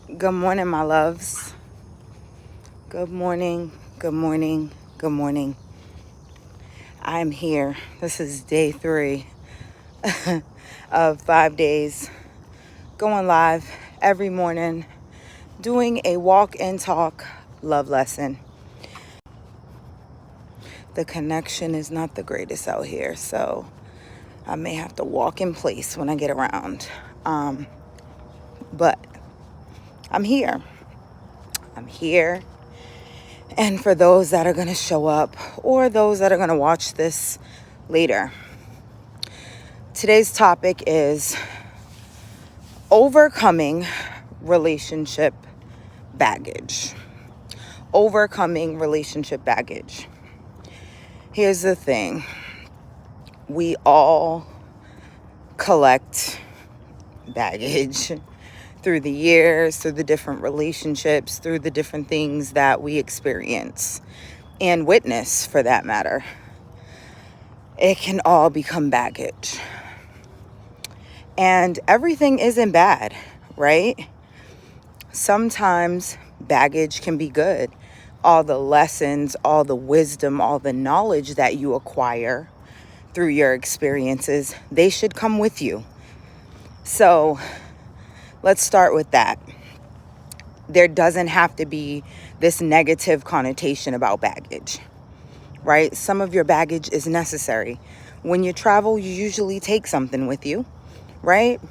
Good morning, my loves. Good morning, good morning, good morning. I'm here. This is day 3 of 5 days, going live every morning, doing a walk and talk love lesson. The connection is not the greatest out here, so I may have to walk in place when I get around. But I'm here. I'm here. And for those that are going to show up or those that are going to watch this later, today's topic is overcoming relationship baggage. Overcoming relationship baggage. Here's the thing. We all collect baggage through the years, through the different relationships, through the different things that we experience and witness, for that matter. It can all become baggage. And everything isn't bad, right? Sometimes baggage can be good. All the lessons, all the wisdom, all the knowledge that you acquire through your experiences, they should come with you. So let's start with that. There doesn't have to be this negative connotation about baggage, right? Some of your baggage is necessary. When you travel, you usually take something with you, right?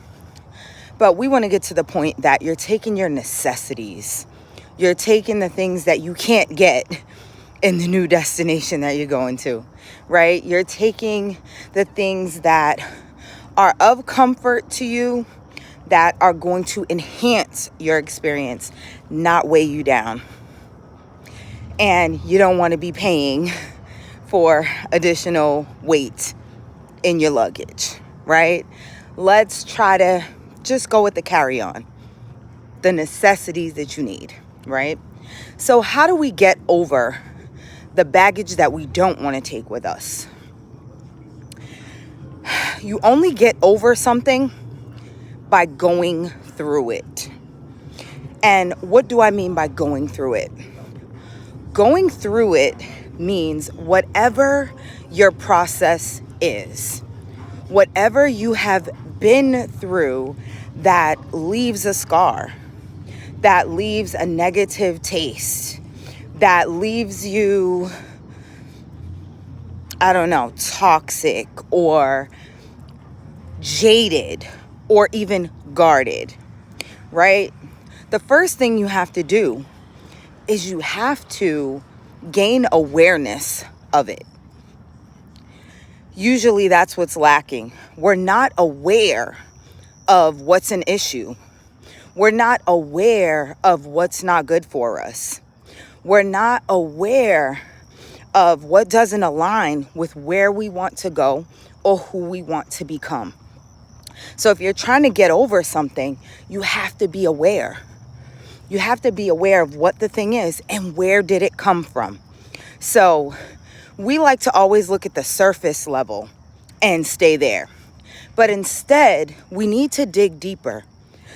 But we want to get to the point that you're taking your necessities. You're taking the things that you can't get in the new destination that you're going to, right? You're taking the things that are of comfort to you, that are going to enhance your experience, not weigh you down. And you don't want to be paying for additional weight in your luggage, right? Let's try to just go with the carry-on, the necessities that you need, right? So how do we get over the baggage that we don't want to take with us? You only get over something by going through it. And what do I mean by going through it? Going through it means whatever your process is, whatever you have been through that leaves a scar, that leaves a negative taste, that leaves you, toxic or jaded or even guarded, right? The first thing you have to do is you have to gain awareness of it. Usually that's what's lacking. We're not aware of what's an issue. We're not aware of what's not good for us. We're not aware of what doesn't align with where we want to go or who we want to become. So if you're trying to get over something, you have to be aware. You have to be aware of what the thing is and where did it come from. So we like to always look at the surface level and stay there. But instead, we need to dig deeper.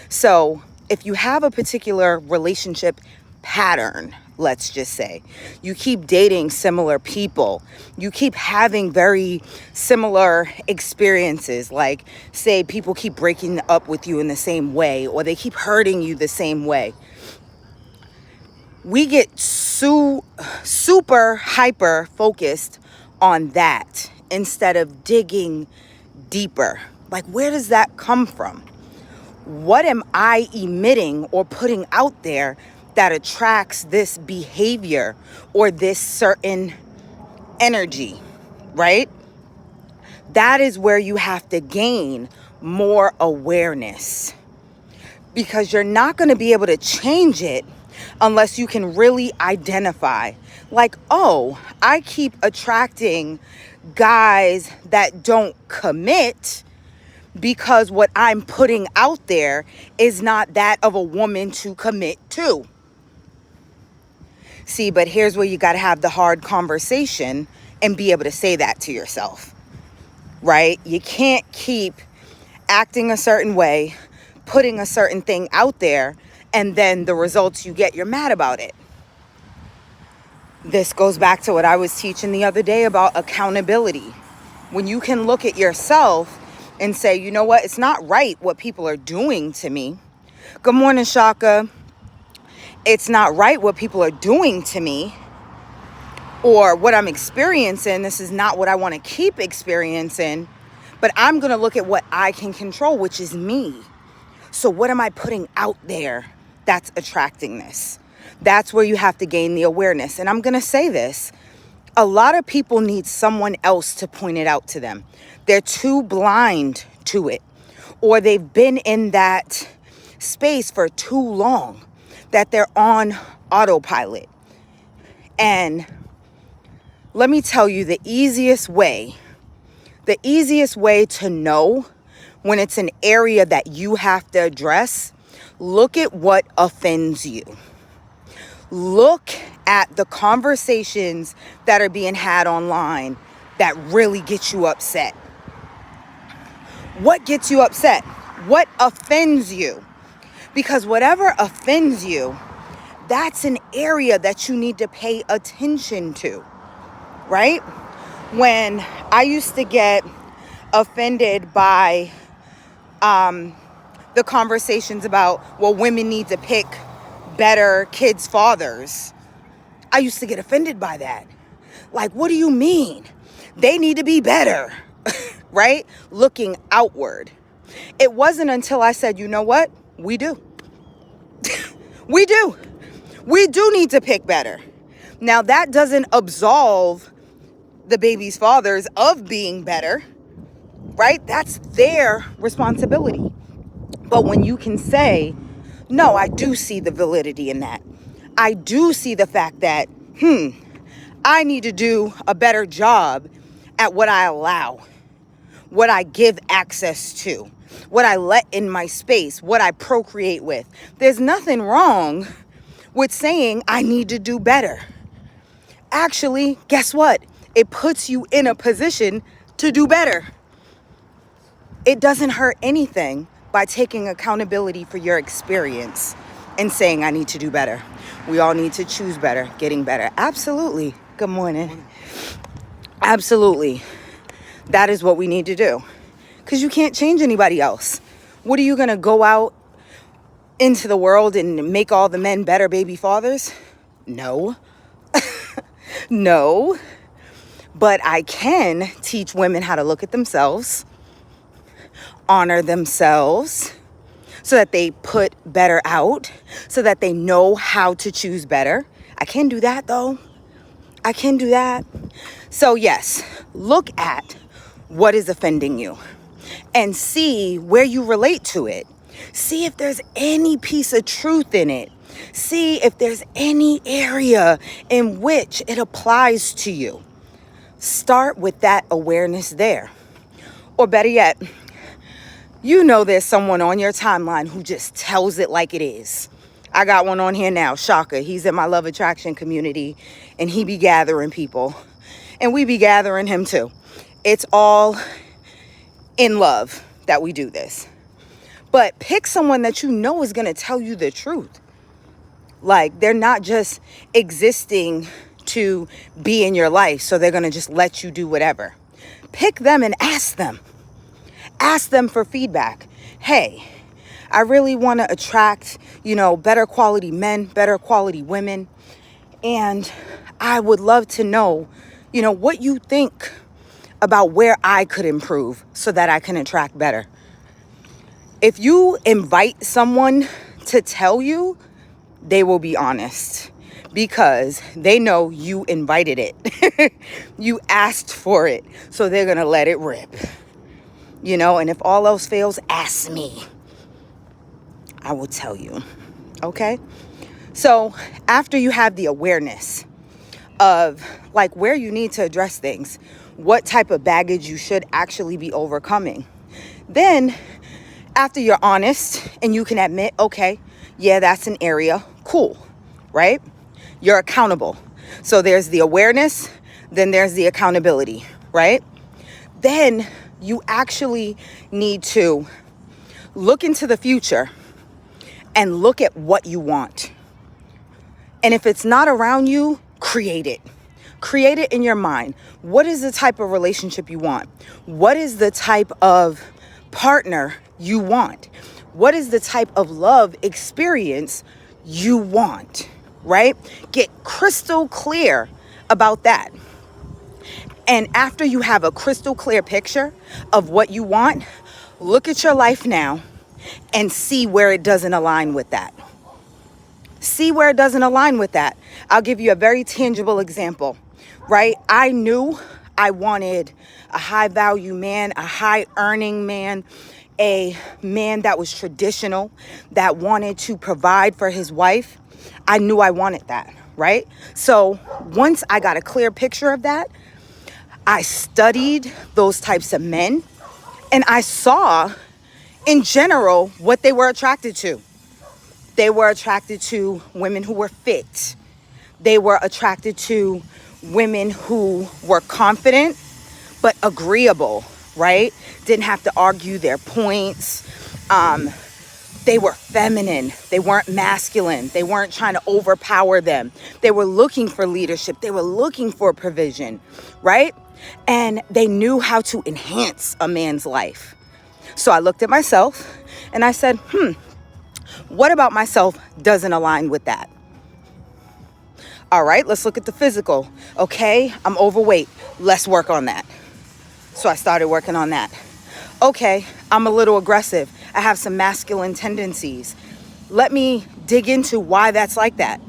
So if you have a particular relationship pattern, let's just say, you keep dating similar people, you keep having very similar experiences, like say people keep breaking up with you in the same way, or they keep hurting you the same way. We get super hyper focused on that instead of digging deeper. Like, where does that come from? What am I emitting or putting out there that attracts this behavior or this certain energy, right? That is where you have to gain more awareness, because you're not going to be able to change it unless you can really identify, like, oh, I keep attracting guys that don't commit because what I'm putting out there is not that of a woman to commit to. See, but here's where you got to have the hard conversation and be able to say that to yourself, right? You can't keep acting a certain way, putting a certain thing out there, and then the results you get, you're mad about it. This goes back to what I was teaching the other day about accountability. When you can look at yourself and say, you know what, it's not right what people are doing to me. Good morning, Shaka. It's not right what people are doing to me, or what I'm experiencing. This is not what I want to keep experiencing, but I'm going to look at what I can control, which is me. So what am I putting out there that's attracting this? That's where you have to gain the awareness. And I'm going to say this. A lot of people need someone else to point it out to them. They're too blind to it, or they've been in that space for too long that they're on autopilot. And let me tell you, the easiest way to know when it's an area that you have to address, look at what offends you. Look at the conversations that are being had online that really get you upset. What gets you upset? What offends you? Because whatever offends you, that's an area that you need to pay attention to, right? When I used to get offended by the conversations about, well, women need to pick better kids' fathers, I used to get offended by that. Like, what do you mean? They need to be better, right? Looking outward. It wasn't until I said, you know what? We do. We do. We do need to pick better. Now, that doesn't absolve the baby's fathers of being better, right? That's their responsibility. But when you can say, no, I do see the validity in that. I do see the fact that, I need to do a better job at what I allow, what I give access to, what I let in my space, what I procreate with. There's nothing wrong with saying I need to do better. Actually, guess what? It puts you in a position to do better. It doesn't hurt anything by taking accountability for your experience and saying, I need to do better. We all need to choose better, getting better. Absolutely. Good morning. Absolutely. That is what we need to do. Because you can't change anybody else. What are you going to go out into the world and make all the men better baby fathers? No. No. But I can teach women how to look at themselves, honor themselves, so that they put better out, so that they know how to choose better. I can do that, though. I can do that. So yes, look at what is offending you and see where you relate to it. See if there's any piece of truth in it. See if there's any area in which it applies to you. Start with that awareness there. Or better yet, you know there's someone on your timeline who just tells it like it is. I got one on here now, Shaka. He's in my love attraction community, and he be gathering people. And we be gathering him too. It's all in love that we do this. But pick someone that you know is going to tell you the truth. Like, they're not just existing to be in your life, so they're going to just let you do whatever. Pick them and ask them. Ask them for feedback. Hey, I really want to attract, better quality men, better quality women. And I would love to know, what you think about where I could improve so that I can attract better. If you invite someone to tell you, they will be honest because they know you invited it. You asked for it, so they're going to let it rip. And if all else fails, ask me. I will tell you. Okay? So after you have the awareness of where you need to address things, what type of baggage you should actually be overcoming, then after you're honest and you can admit, okay, yeah, that's an area, cool, right? You're accountable. So there's the awareness, then there's the accountability, right? Then you actually need to look into the future and look at what you want. And if it's not around you, create it. Create it in your mind. What is the type of relationship you want? What is the type of partner you want? What is the type of love experience you want, right? Get crystal clear about that. And after you have a crystal clear picture of what you want, look at your life now and see where it doesn't align with that. See where it doesn't align with that. I'll give you a very tangible example, right? I knew I wanted a high value man, a high earning man, a man that was traditional, that wanted to provide for his wife. I knew I wanted that, right? So once I got a clear picture of that, I studied those types of men and I saw in general what they were attracted to. They were attracted to women who were fit. They were attracted to women who were confident but agreeable, right? Didn't have to argue their points. They were feminine. They weren't masculine. They weren't trying to overpower them. They were looking for leadership. They were looking for provision, right? And they knew how to enhance a man's life. So I looked at myself and I said, what about myself doesn't align with that? All right, let's look at the physical. Okay, I'm overweight. Let's work on that. So I started working on that. Okay, I'm a little aggressive. I have some masculine tendencies. Let me dig into why that's like that.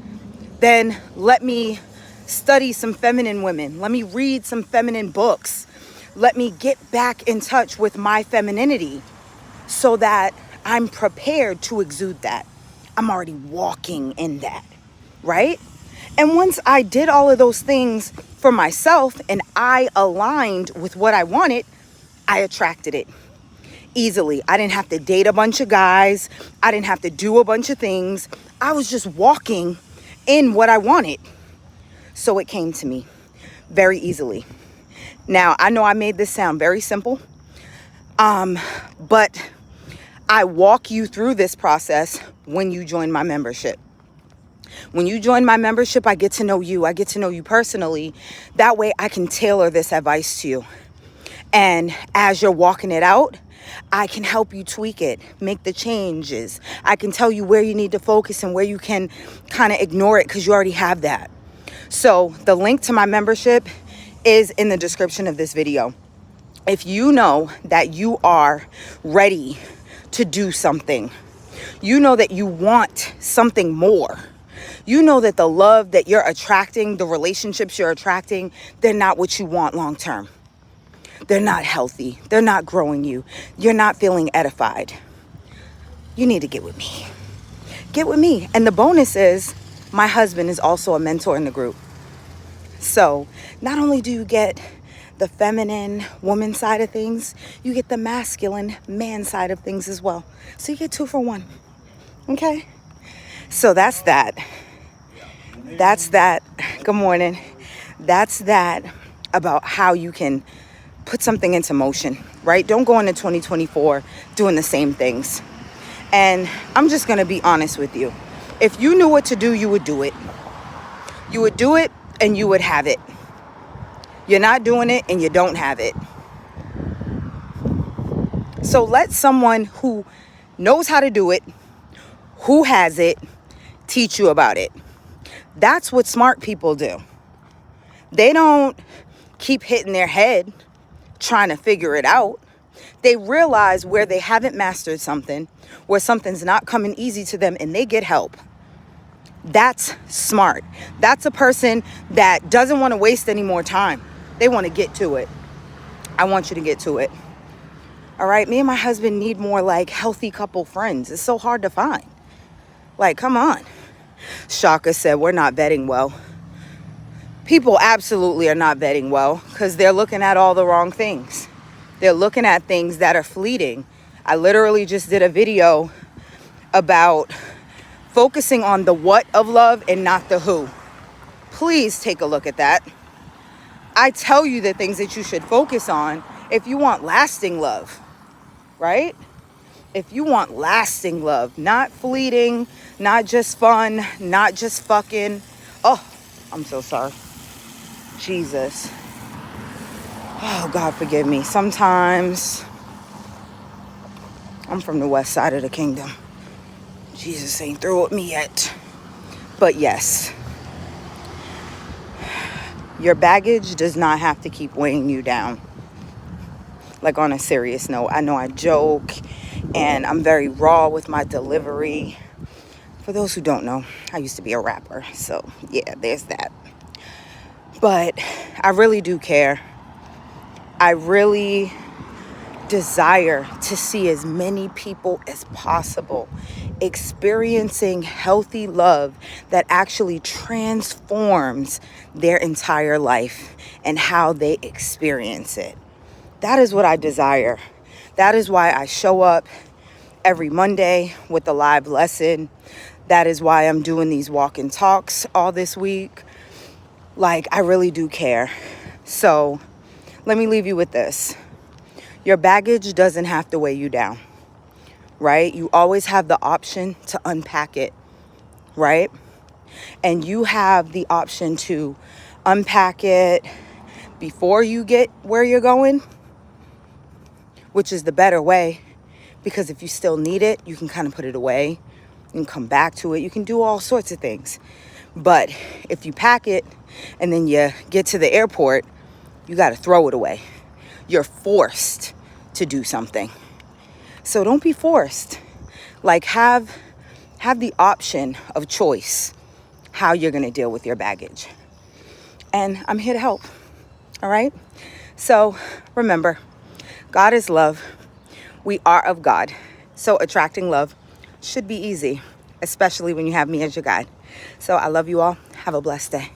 Then let me study some feminine women. Let me read some feminine books. Let me get back in touch with my femininity so that I'm prepared to exude that. I'm already walking in that, right? And once I did all of those things for myself and I aligned with what I wanted, I attracted it easily. I didn't have to date a bunch of guys. I didn't have to do a bunch of things. I was just walking in what I wanted. So it came to me very easily. Now, I know I made this sound very simple, but I walk you through this process when you join my membership. When you join my membership, I get to know you. I get to know you personally. That way I can tailor this advice to you. And as you're walking it out, I can help you tweak it, make the changes. I can tell you where you need to focus and where you can kind of ignore it because you already have that. So the link to my membership is in the description of this video. If you know that you are ready to do something, you know that you want something more, you know that the love that you're attracting, the relationships you're attracting, they're not what you want long term. They're not healthy. They're not growing you. You're not feeling edified. You need to get with me. Get with me. And the bonus is my husband is also a mentor in the group. So not only do you get the feminine woman side of things, you get the masculine man side of things as well. So you get 2 for 1. Okay? So that's that. That's that. Good morning. That's that about how you can put something into motion, right? Don't go into 2024 doing the same things. And I'm just going to be honest with you. If you knew what to do, you would do it. You would do it and you would have it. You're not doing it and you don't have it. So let someone who knows how to do it, who has it, teach you about it. That's what smart people do. They don't keep hitting their head trying to figure it out. They realize where they haven't mastered something, where something's not coming easy to them, and they get help. That's smart. That's a person that doesn't want to waste any more time. They want to get to it. I want you to get to it. All right. Me and my husband need more like healthy couple friends. It's so hard to find. Like, come on. Shaka said, we're not vetting well. People absolutely are not vetting well because they're looking at all the wrong things. They're looking at things that are fleeting. I literally just did a video about focusing on the what of love and not the who. Please take a look at that. I tell you the things that you should focus on if you want lasting love, right? If you want lasting love, not fleeting, not just fun, not just fucking. Oh, I'm so sorry. Jesus. Oh, God, forgive me. Sometimes I'm from the west side of the kingdom. Jesus ain't through with me yet. But yes, your baggage does not have to keep weighing you down. Like, on a serious note, I know I joke and I'm very raw with my delivery. For those who don't know, I used to be a rapper. So yeah, there's that. But I really do care. I really desire to see as many people as possible experiencing healthy love that actually transforms their entire life and how they experience it. That is what I desire. That is why I show up every Monday with a live lesson. That is why I'm doing these walk and talks all this week. Like, I really do care. So let me leave you with this. Your baggage doesn't have to weigh you down, right? You always have the option to unpack it, right? And you have the option to unpack it before you get where you're going, which is the better way, because if you still need it, you can kind of put it away. You can come back to it. You can do all sorts of things. But if you pack it and then you get to the airport, you got to throw it away. You're forced to do something. So don't be forced. Like, have the option of choice how you're going to deal with your baggage. And I'm here to help. All right? So remember, God is love. We are of God. So attracting love should be easy, especially when you have me as your guide. So I love you all. Have a blessed day.